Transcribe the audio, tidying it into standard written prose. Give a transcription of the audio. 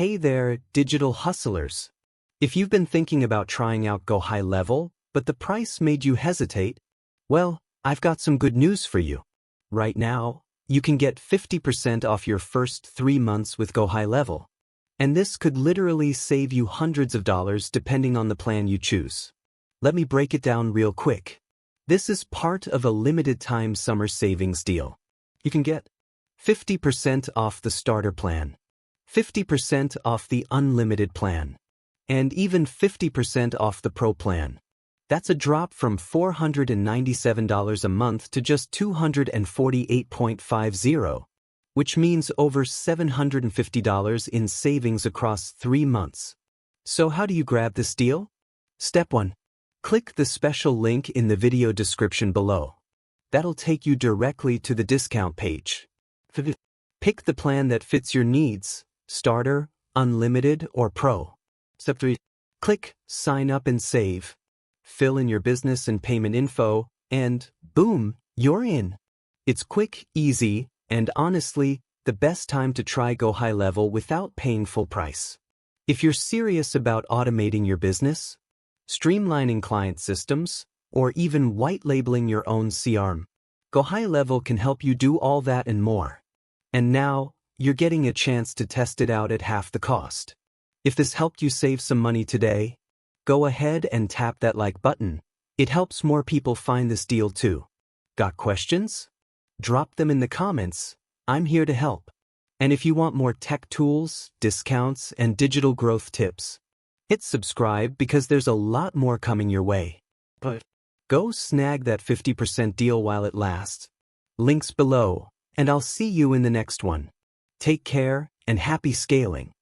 Hey there, digital hustlers. If you've been thinking about trying out GoHighLevel, but the price made you hesitate, well, I've got some good news for you. Right now, you can get 50% off your first 3 months with GoHighLevel. And this could literally save you hundreds of dollars depending on the plan you choose. Let me break it down real quick. This is part of a limited-time summer savings deal. You can get 50% off the starter plan, 50% off the unlimited plan, and even 50% off the pro plan. That's a drop from $497 a month to just $248.50, which means over $750 in savings across 3 months. So how do you grab this deal? Step 1. Click the special link in the video description below. That'll take you directly to the discount page. Pick the plan that fits your needs, starter, unlimited, or pro. Step 3. Click Sign Up and Save. Fill in your business and payment info, and boom, you're in. It's quick, easy, and honestly, the best time to try GoHighLevel without paying full price. If you're serious about automating your business, streamlining client systems, or even white labeling your own CRM, GoHighLevel can help you do all that and more. And now, you're getting a chance to test it out at half the cost. If this helped you save some money today, go ahead and tap that like button. It helps more people find this deal too. Got questions? Drop them in the comments. I'm here to help. And if you want more tech tools, discounts, and digital growth tips, hit subscribe because there's a lot more coming your way. But go snag that 50% deal while it lasts. Links below, and I'll see you in the next one. Take care and happy scaling.